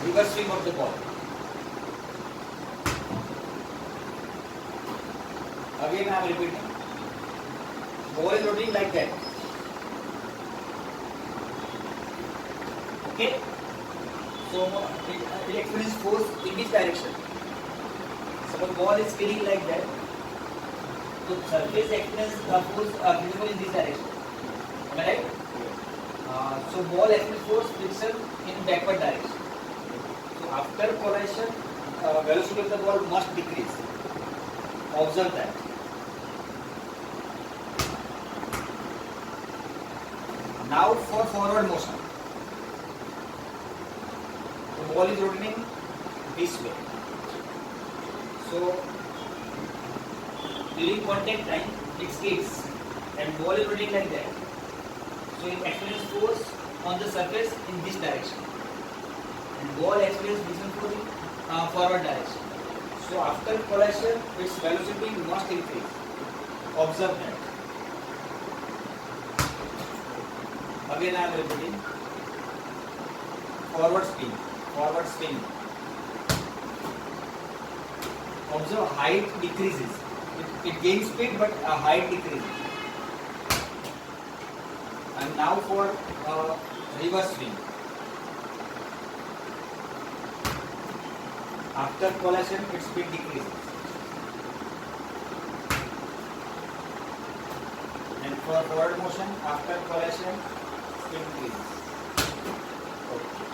reverse swing of the ball. Again I am repeating. Ball is rotating like that. Okay. So it experiences force in this direction. Suppose ball is spinning like that. So surface experiences force visible in this direction. Am I right? So ball experiences force friction in backward direction. So after collision, velocity of the ball must decrease. Observe that. Now for forward motion. The ball is rotating this way. So during contact time, it skids and ball is rotating like that. So it experiences force on the surface in this direction. And ball experiences friction force in forward direction. So after collision, its velocity must increase. Observe that. Again I am repeating. Forward spin. Forward spin. Observe height decreases. It gains speed but height decreases. And now for reverse swing. After collision, its speed decreases. And for forward motion, after collision, speed increases. Okay.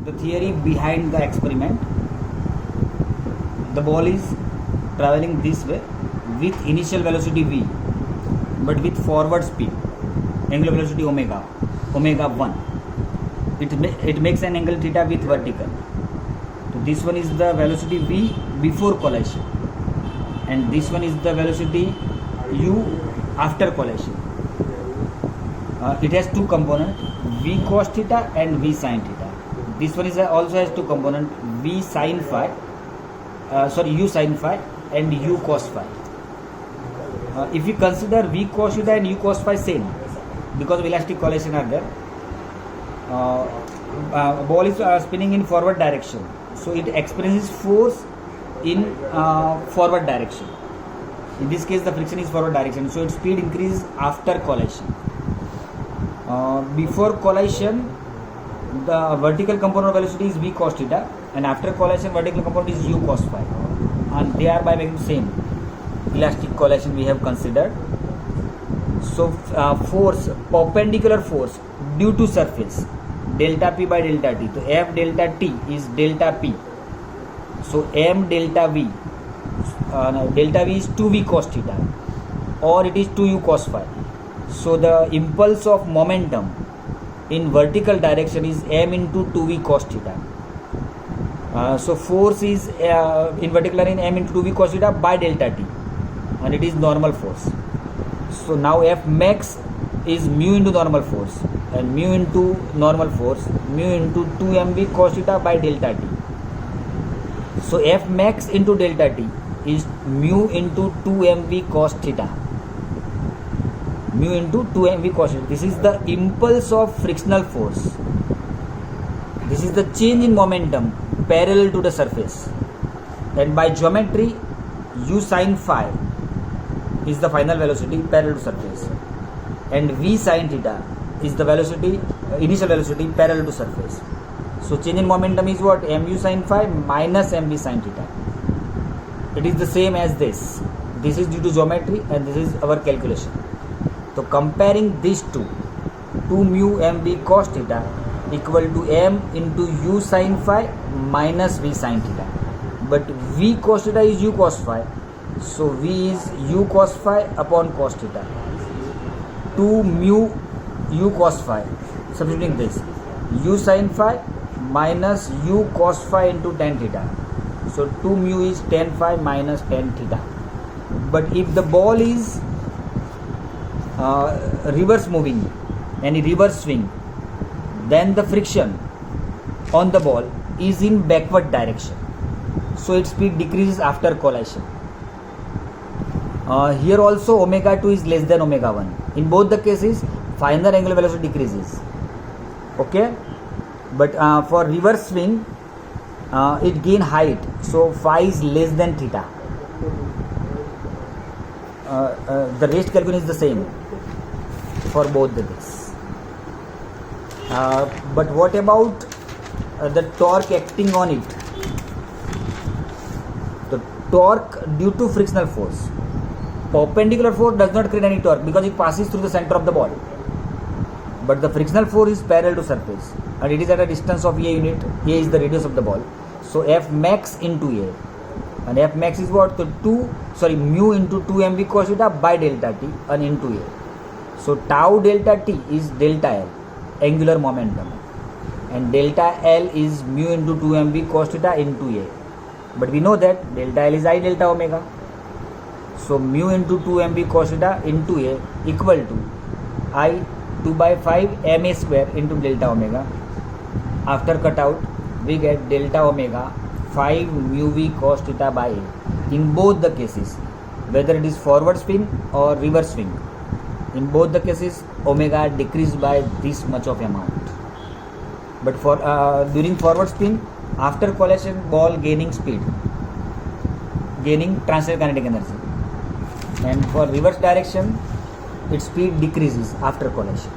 The theory behind the experiment: the ball is traveling this way with initial velocity v, but with forward speed, angular velocity omega 1. It makes an angle theta with vertical. So this one is the velocity v before collision, and this one is the velocity u after collision. It has two components, v cos theta and v sin theta. This one is also has two components, v sin phi, u sin phi and u cos phi. If you consider v cos theta and u cos phi same, because of elastic collision are there, ball is spinning in forward direction, so it experiences force in forward direction. In this case the friction is forward direction, so its speed increases after collision. Before collision the vertical component of velocity is v cos theta, and after collision vertical component is u cos phi, and they are by making same elastic collision we have considered. So force, perpendicular force due to surface, delta p by delta t. So f delta t is delta p. So m delta v, delta v is 2v cos theta, or it is 2u cos phi. So the impulse of momentum in vertical direction is m into 2v cos theta. So force is in vertical line m into 2v cos theta by delta t, and it is normal force. So now F max is mu into normal force, and mu into normal force, mu into 2mv cos theta by delta t. So F max into delta t is mu into 2mv cos theta. Mu into 2mv cos theta. This is the impulse of frictional force. This is the change in momentum parallel to the surface. And by geometry, u sin phi is the final velocity parallel to surface, and v sin theta is the velocity, initial velocity parallel to surface. So change in momentum is what? Mu sin phi minus mv sin theta. It is the same as this. This is due to geometry, and this is our calculation. So comparing these two, 2 mu mv cos theta equal to m into u sin phi minus v sin theta. But v cos theta is u cos phi. So v is u cos phi upon cos theta. 2 mu u cos phi. Substituting this, u sin phi minus u cos phi into tan theta. So 2 mu is tan phi minus tan theta. But if the ball is reverse moving, any reverse swing, then the friction on the ball is in backward direction. So its speed decreases after collision. Here also omega 2 is less than omega 1. In both the cases, final angular velocity decreases. Okay, but for reverse swing, it gain height. So phi is less than theta. The rest calculation is the same for both the cases. But what about the torque acting on it? The torque due to frictional force. Perpendicular force does not create any torque because it passes through the center of the ball. But the frictional force is parallel to surface, and it is at a distance of a unit. A is the radius of the ball. So F max into A, and F max is what? So mu into 2mv cos theta by delta t and into A. So tau delta t is delta L, angular momentum, and delta L is mu into 2mv cos theta into A. But we know that delta L is I delta omega. So mu into 2mv cos theta into A equal to I 2 by 5 ma square into delta omega. After cut out, we get delta omega 5 mu v cos theta by A. In both the cases, whether it is forward spin or reverse swing, in both the cases omega decreased by this much of amount. But for during forward spin, after collision, ball gaining speed, gaining transfer kinetic energy, and for reverse direction, its speed decreases after collision.